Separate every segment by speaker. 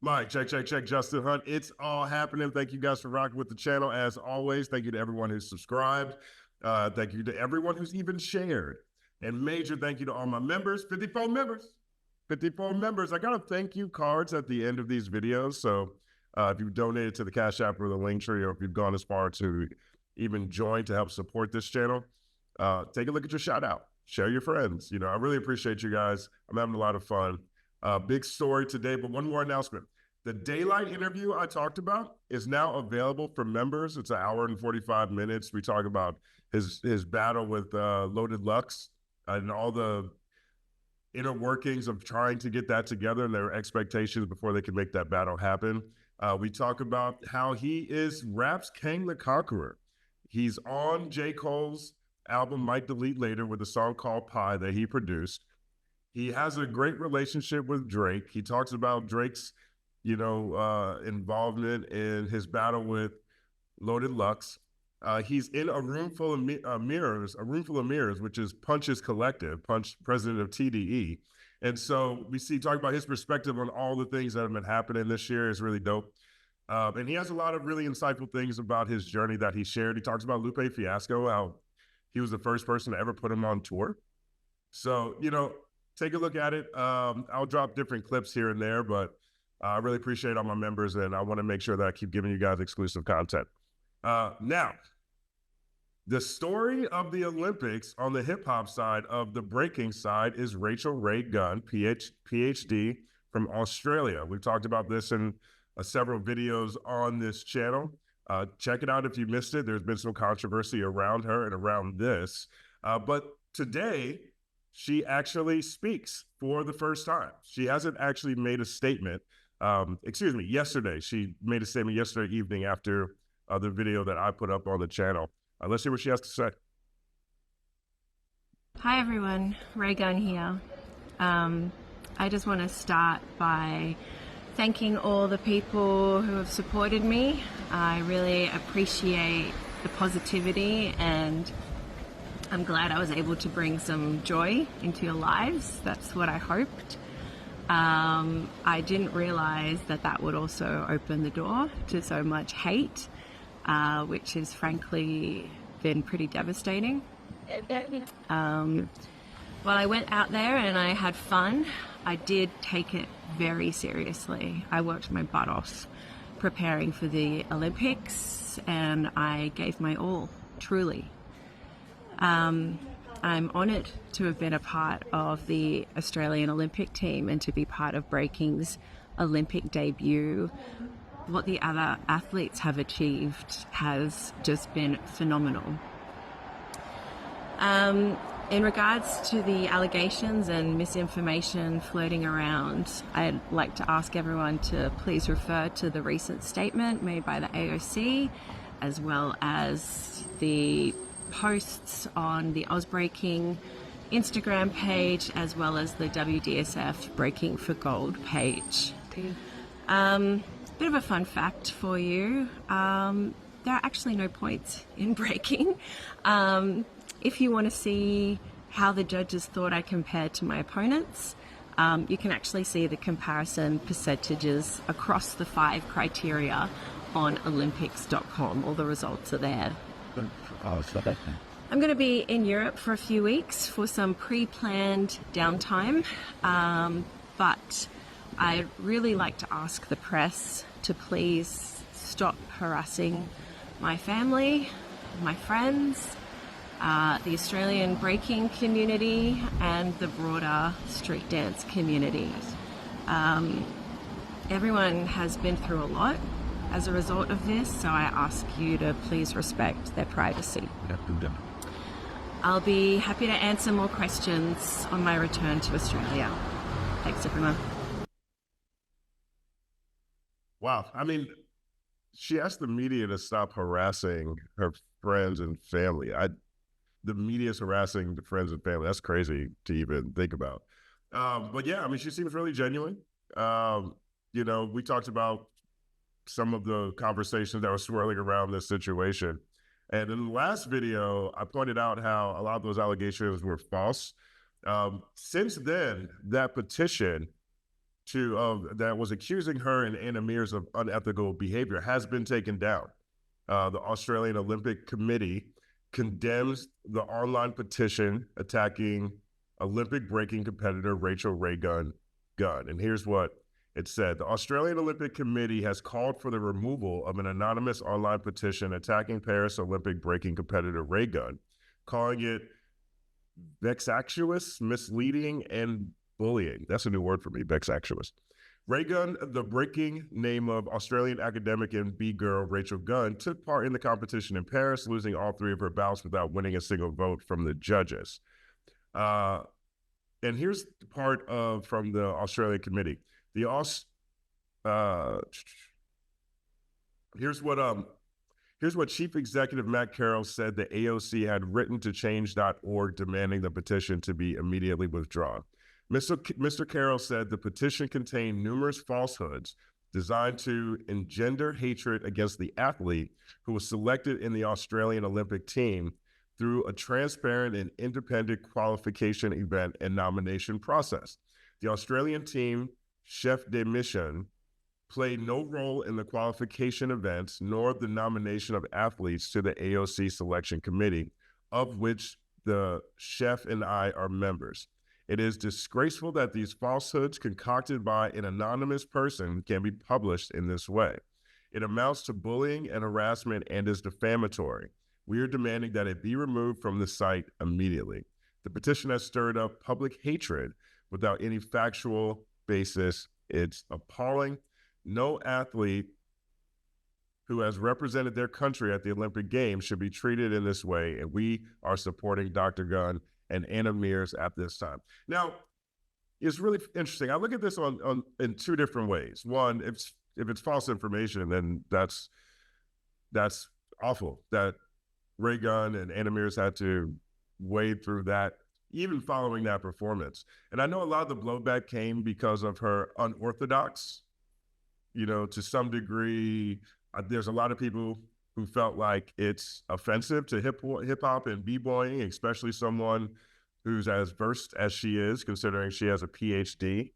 Speaker 1: Mike, check. Justin Hunt. It's all happening. Thank you guys for rocking with the channel. As always, thank you to everyone who's subscribed. Thank you to everyone who's even shared. And major thank you to all my members, 54 members. 54 members. I got to thank you cards at the end of these videos. So if you've donated to the Cash App or the Linktree, or if you've gone as far to even join to help support this channel, take a look at your shout out. Share your friends. You know, I really appreciate you guys. I'm having a lot of fun. Big story today, but one more announcement. The daylight interview I talked about is now available for members. It's an hour and 45 minutes. We talk about his battle with Loaded Lux and all the inner workings of trying to get that together and their expectations before they can make that battle happen. We talk about how he raps Kang the Conqueror. He's on J. Cole's album Might Delete Later with a song called Pie that he produced. He has a great relationship with Drake. He talks about Drake's, involvement in his battle with Loaded Lux. He's in a room full of mirrors, which is Punch's collective, Punch, president of TDE. And so we talk about his perspective on all the things that have been happening this year is really dope. And he has a lot of really insightful things about his journey that he shared. He talks about Lupe Fiasco, how he was the first person to ever put him on tour. So, take a look at it. I'll drop different clips here and there, but I really appreciate all my members, and I want to make sure that I keep giving you guys exclusive content. Now, the story of the Olympics on the hip-hop side of the breaking side is Rachel RayGun, PhD from Australia. We've talked about this in several videos on this channel. Check it out if you missed it. There's been some controversy around her and around this. But today, she actually speaks for the first time. She hasn't actually made a statement. Yesterday. She made a statement yesterday evening after the video that I put up on the channel. Let's hear what she has to say.
Speaker 2: Hi everyone, RayGun here. I just want to start by thanking all the people who have supported me. I really appreciate the positivity, and I'm glad I was able to bring some joy into your lives. That's what I hoped. I didn't realize that would also open the door to so much hate, which has frankly been pretty devastating. While I went out there and I had fun, I did take it very seriously. I worked my butt off preparing for the Olympics, and I gave my all, truly. I'm honoured to have been a part of the Australian Olympic team and to be part of breaking's Olympic debut. What the other athletes have achieved has just been phenomenal. In regards to the allegations and misinformation floating around, I'd like to ask everyone to please refer to the recent statement made by the AOC, as well as the posts on the Ozbreaking Instagram page, as well as the WDSF Breaking for Gold page. Bit of a fun fact for you. There are actually no points in breaking. If you want to see how the judges thought I compared to my opponents, you can actually see the comparison percentages across the 5 criteria on Olympics.com. All the results are there. I'm going to be in Europe for a few weeks for some pre-planned downtime, but I'd really like to ask the press to please stop harassing my family, my friends, the Australian breaking community, and the broader street dance community. Everyone has been through a lot as a result of this, so I ask you to please respect their privacy. I'll be happy to answer more questions on my return to Australia. Thanks, everyone.
Speaker 1: Wow. I mean, she asked the media to stop harassing her friends and family. The media's harassing the friends and family. That's crazy to even think about. But yeah, I mean, she seems really genuine. We talked about some of the conversations that were swirling around this situation. And in the last video, I pointed out how a lot of those allegations were false. Since then, that petition that was accusing her and Anna Mears of unethical behavior has been taken down. The Australian Olympic Committee condemns the online petition attacking Olympic breaking competitor Rachel RayGun. And here's what it said. The Australian Olympic Committee has called for the removal of an anonymous online petition attacking Paris Olympic breaking competitor RayGun, calling it vexatious, misleading, and bullying. That's a new word for me, vexatious. RayGun, the breaking name of Australian academic and B-girl Rachel Gunn, took part in the competition in Paris, losing all three of her bouts without winning a single vote from the judges. And here's the part from the Australian committee. Here's what Chief Executive Matt Carroll said the AOC had written to change.org demanding the petition to be immediately withdrawn. Mr. Carroll said the petition contained numerous falsehoods designed to engender hatred against the athlete who was selected in the Australian Olympic team through a transparent and independent qualification event and nomination process. The Australian team, chef de mission, played no role in the qualification events nor the nomination of athletes to the AOC selection committee, of which the chef and I are members. It is disgraceful that these falsehoods concocted by an anonymous person can be published in this way. It amounts to bullying and harassment and is defamatory. We are demanding that it be removed from the site immediately. The petition has stirred up public hatred without any factual basis. It's appalling. No athlete who has represented their country at the Olympic Games should be treated in this way, and we are supporting Dr. Gunn and Anna Mears at this time. Now, it's really interesting. I look at this in two different ways. One, if it's false information, then that's awful that RayGun and Anna Mears had to wade through that, even following that performance. And I know a lot of the blowback came because of her unorthodox, to some degree. There's a lot of people who felt like it's offensive to hip hop and b-boying, especially someone who's as versed as she is, considering she has a PhD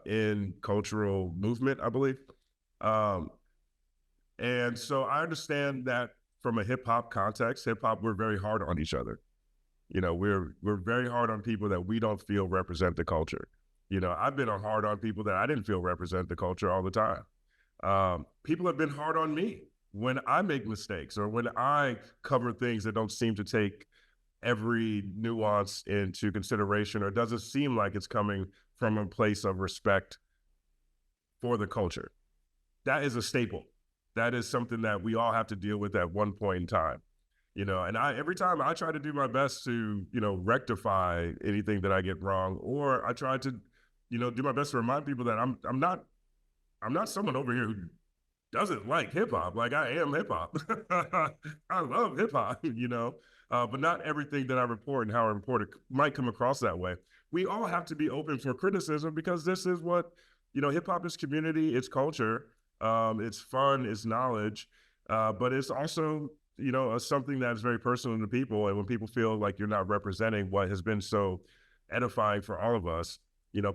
Speaker 1: in cultural movement, I believe. And so I understand that from a hip hop context, hip hop, we're very hard on each other. We're very hard on people that we don't feel represent the culture. I've been hard on people that I didn't feel represent the culture all the time. People have been hard on me when I make mistakes or when I cover things that don't seem to take every nuance into consideration or doesn't seem like it's coming from a place of respect for the culture. That is a staple. That is something that we all have to deal with at one point in time. And every time I try to do my best to, rectify anything that I get wrong, or I try to, do my best to remind people that I'm not someone over here who doesn't like hip hop. Like, I am hip hop. I love hip hop, but not everything that I report and how I report it might come across that way. We all have to be open for criticism because this is what, hip hop is community, it's culture, it's fun, it's knowledge, but it's also, something that's very personal to people. And when people feel like you're not representing what has been so edifying for all of us,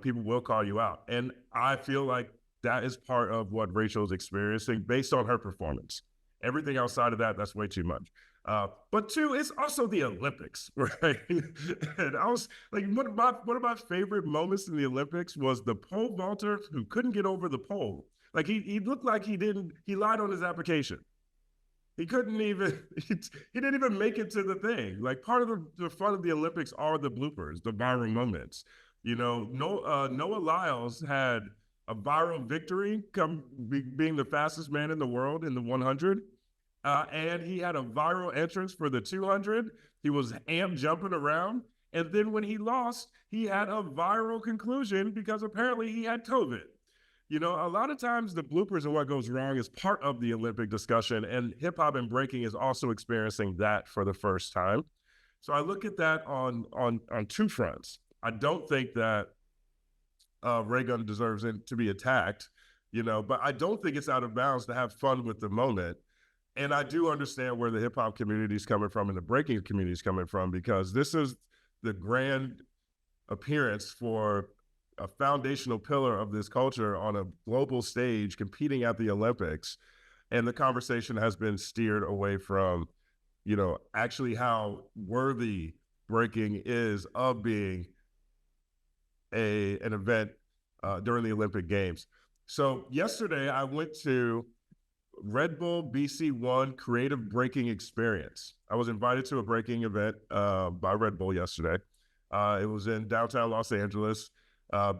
Speaker 1: people will call you out. And I feel like that is part of what Rachel's experiencing based on her performance. Everything outside of that, that's way too much. But two, it's also the Olympics, right? And I was like, one of my favorite moments in the Olympics was the pole vaulter who couldn't get over the pole. Like he looked like he lied on his application. He couldn't even, he didn't even make it to the thing. Like, part of the fun of the Olympics are the bloopers, the viral moments. Noah Lyles had a viral victory being the fastest man in the world in the 100. And he had a viral entrance for the 200. He was jumping around. And then when he lost, he had a viral conclusion because apparently he had COVID. A lot of times the bloopers and what goes wrong is part of the Olympic discussion, and hip hop and breaking is also experiencing that for the first time. So I look at that on two fronts. I don't think that RayGun deserves it to be attacked, but I don't think it's out of bounds to have fun with the moment. And I do understand where the hip hop community is coming from and the breaking community is coming from, because this is the grand appearance for a foundational pillar of this culture on a global stage competing at the Olympics. And the conversation has been steered away from, actually how worthy breaking is of being an event during the Olympic Games. So yesterday I went to Red Bull BC1 Creative Breaking Experience. I was invited to a breaking event by Red Bull yesterday. It was in downtown Los Angeles.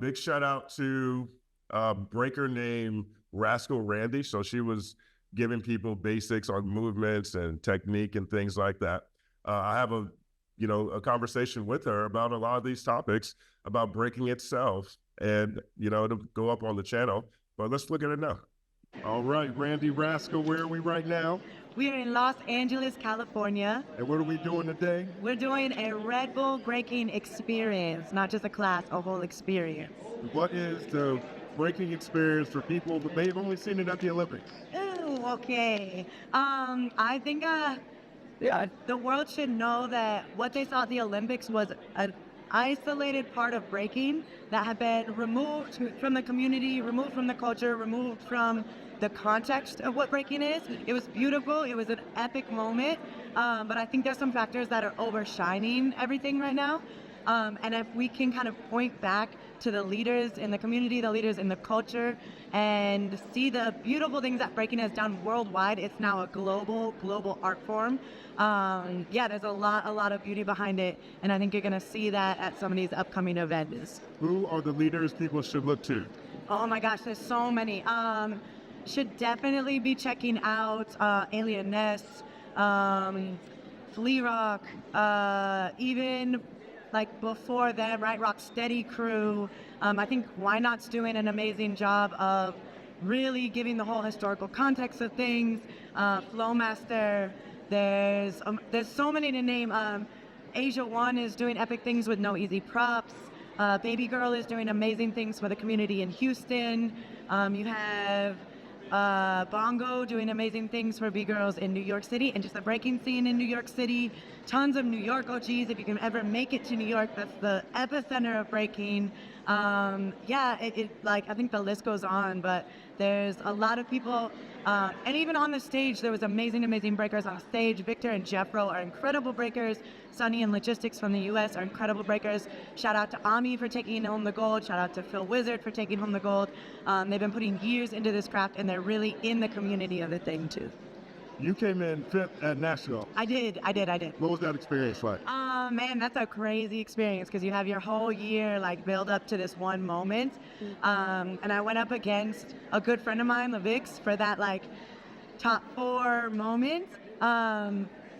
Speaker 1: Big shout out to a breaker named Rascal Randy. So she was giving people basics on movements and technique and things like that. I have a conversation with her about a lot of these topics about breaking itself, and it'll go up on the channel. But let's look at it now. All right, Randy Rascal, where are we right now?
Speaker 3: We are in Los Angeles, California.
Speaker 1: And what are we doing today?
Speaker 3: We're doing a Red Bull breaking experience, not just a class, a whole experience.
Speaker 1: What is the breaking experience for people that may have only seen it at the Olympics?
Speaker 3: Ooh, okay. I think the world should know that what they saw at the Olympics was an isolated part of breaking that had been removed from the community, removed from the culture, removed from the context of what breaking is. It was beautiful. It was an epic moment. But I think there's some factors that are overshining everything right now. And if we can kind of point back to the leaders in the community, the leaders in the culture, and see the beautiful things that breaking has done worldwide. It's now a global art form. There's a lot of beauty behind it, and I think you're gonna see that at some of these upcoming events.
Speaker 1: Who are the leaders people should look to?
Speaker 3: Oh my gosh, there's so many. Should definitely be checking out Alien Nest, Flea Rock, even like before them, right? Rocksteady Crew. I think Why Not's doing an amazing job of really giving the whole historical context of things. Flowmaster. There's so many to name. Asia One is doing epic things with no easy props. Baby Girl is doing amazing things for the community in Houston. You have Bongo doing amazing things for B-Girls in New York City, and just the breaking scene in New York City. Tons of New York OGs. If you can ever make it to New York, that's the epicenter of breaking. I think the list goes on, but there's a lot of people, and even on the stage, there was amazing breakers on stage. Victor and Jeffro are incredible breakers. Sunny and Logistics from the US are incredible breakers. Shout out to Ami for taking home the gold. Shout out to Phil Wizard for taking home the gold. They've been putting years into this craft, and they're really in the community of the thing too.
Speaker 1: You came in fifth at National.
Speaker 3: I did.
Speaker 1: What was that experience like?
Speaker 3: Man, that's a crazy experience because you have your whole year like build up to this one moment. And I went up against a good friend of mine, LaVix, for that like top 4 moment.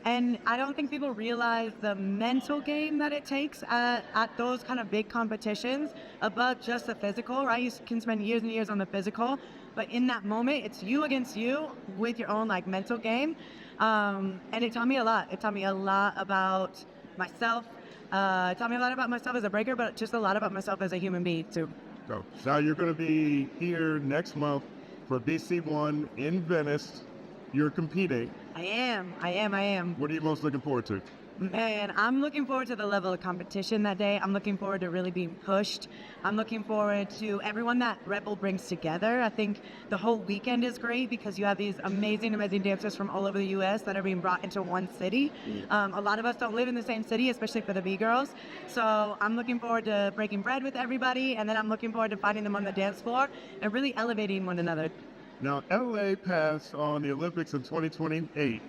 Speaker 3: And I don't think people realize the mental game that it takes at those kind of big competitions above just the physical, right? You can spend years and years on the physical, but in that moment, it's you against you with your own like mental game. And it taught me a lot. It taught me a lot about myself. It taught me a lot about myself as a breaker, but just a lot about myself as a human being too.
Speaker 1: So now you're going to be here next month for BC1 in Venice. You're competing.
Speaker 3: I am.
Speaker 1: What are you most looking forward to?
Speaker 3: Man, I'm looking forward to the level of competition that day. I'm looking forward to really being pushed. I'm looking forward to everyone that Red Bull brings together. I think the whole weekend is great because you have these amazing dancers from all over the U.S. that are being brought into one city. A lot of us don't live in the same city, especially for the B-Girls. So I'm looking forward to breaking bread with everybody, and then I'm looking forward to finding them on the dance floor and really elevating one another.
Speaker 1: Now, LA passed on the Olympics in 2028.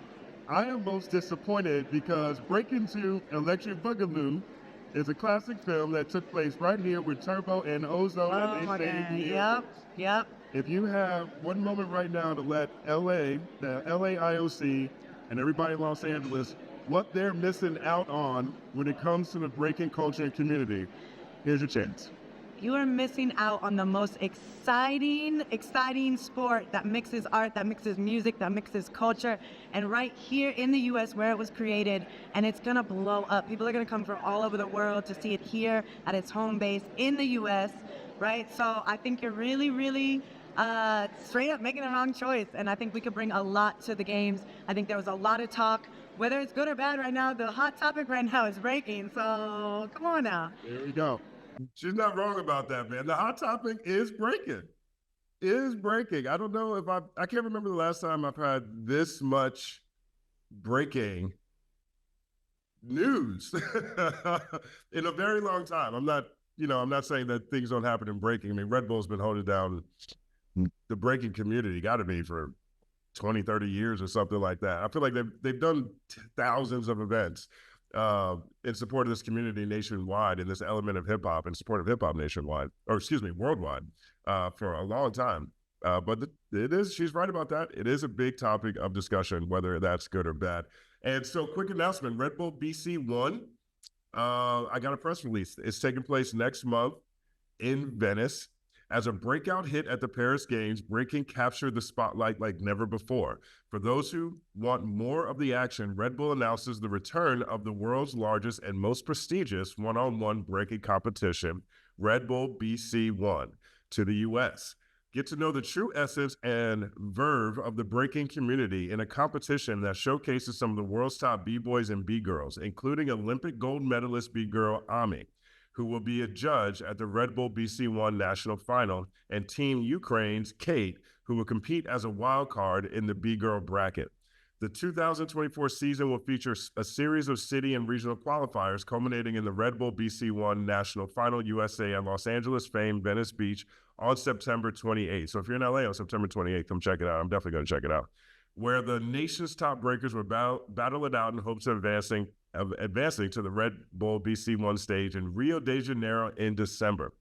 Speaker 1: I am most disappointed because Breaking 2 Electric Boogaloo is a classic film that took place right here with Turbo and Ozone.
Speaker 3: Oh, yeah. Yep.
Speaker 1: If you have one moment right now to let LA, the LA IOC, and everybody in Los Angeles, what they're missing out on when it comes to the breaking culture and community, here's your chance.
Speaker 3: You are missing out on the most exciting sport that mixes art, that mixes music, that mixes culture. And right here in the U.S. where it was created, and it's gonna blow up. People are gonna come from all over the world to see it here at its home base in the U.S., right? So I think you're really straight up making the wrong choice. And I think we could bring a lot to the games. I think there was a lot of talk, whether it's good or bad right now, the hot topic right now is breaking. So come on now.
Speaker 1: There we go. She's not wrong about that, man. The hot topic is breaking. Is breaking. I don't know if I can't remember the last time I've had this much breaking news in a very long time. I'm not saying that things don't happen in breaking. I mean, Red Bull's been holding down the breaking community, got to be, for 20, 30 years or something like that. I feel like they've done thousands of events in support of this community nationwide, and this element of hip hop, in support of hip hop nationwide, or excuse me, worldwide, for a long time. But she's right about that. It is a big topic of discussion, whether that's good or bad. And so, quick announcement: Red Bull BC 1. I got a press release. It's taking place next month in Venice. As a breakout hit at the Paris Games, breaking captured the spotlight like never before. For those who want more of the action, Red Bull announces the return of the world's largest and most prestigious one-on-one breaking competition, Red Bull BC 1, to the US. Get to know the true essence and verve of the breaking community in a competition that showcases some of the world's top B-boys and B-girls, including Olympic gold medalist B-girl Ami, who will be a judge at the Red Bull BC 1 National Final, and Team Ukraine's Kate, who will compete as a wild card in the B-girl bracket. The 2024 season will feature a series of city and regional qualifiers, culminating in the Red Bull BC 1 National Final USA at Los Angeles famed Venice Beach on September 28th. So if you're in LA on September 28th, come check it out. I'm definitely going to check it out. Where the nation's top breakers will battle it out in hopes of advancing to the Red Bull BC 1 stage in Rio de Janeiro in December.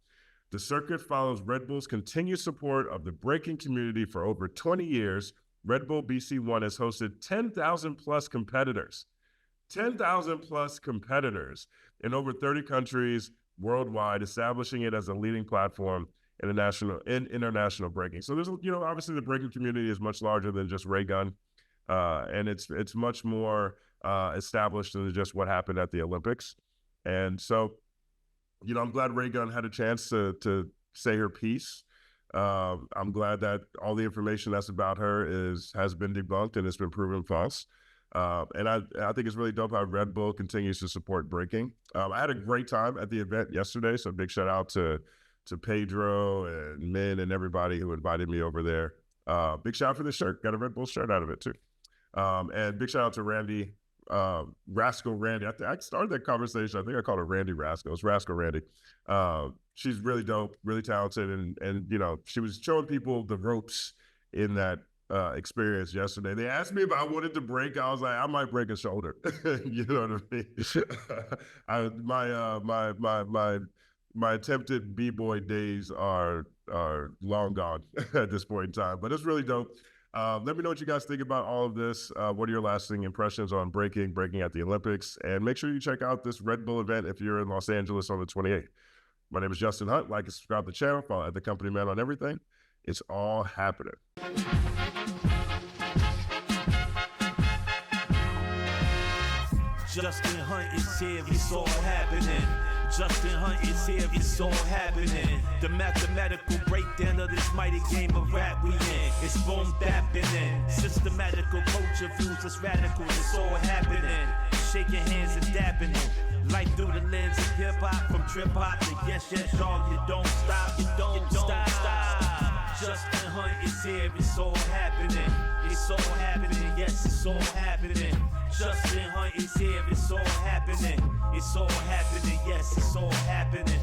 Speaker 1: The circuit follows Red Bull's continued support of the breaking community for over 20 years. Red Bull BC 1 has hosted 10,000 plus competitors. 10,000 plus competitors in over 30 countries worldwide, establishing it as a leading platform in international breaking. So there's, obviously the breaking community is much larger than just RayGun, and it's much more established than just what happened at the Olympics. And so, I'm glad RayGun had a chance to say her piece. I'm glad that all the information that's about her has been debunked and it's been proven false. And I think it's really dope how Red Bull continues to support breaking. I had a great time at the event yesterday, so big shout out to Pedro and Min and everybody who invited me over there. Big shout out for the shirt. Got a Red Bull shirt out of it too. And big shout out to Randy, Rascal Randy. I started that conversation. I think I called her Randy Rascal. It's Rascal Randy. She's really dope, really talented, and she was showing people the ropes in that experience yesterday. They asked me if I wanted to break. I was like, I might break a shoulder. You know what I mean? My attempted b-boy days are long gone at this point in time, but it's really dope. Let me know what you guys think about all of this. What are your lasting impressions on breaking at the Olympics? And make sure you check out this Red Bull event if you're in Los Angeles on the 28th. My name is Justin Hunt. Like and subscribe to the channel. Follow at The Company Man on everything. It's all happening.
Speaker 4: Justin Hunt is here, it's all happening. Justin Hunt is here, it's all happening. The mathematical breakdown of this mighty game of rap we in. It's boom bapping. Systematical culture views us radical, it's all happening. Shaking hands and dapping it. Life through the lens of hip hop, from trip hop to yes, y'all, you don't stop, you don't stop. Justin Hunt is here, it's all happening. It's all happening, yes, it's all happening. Justin Hunt is here, it's all happening. It's all happening, yes, it's all happening.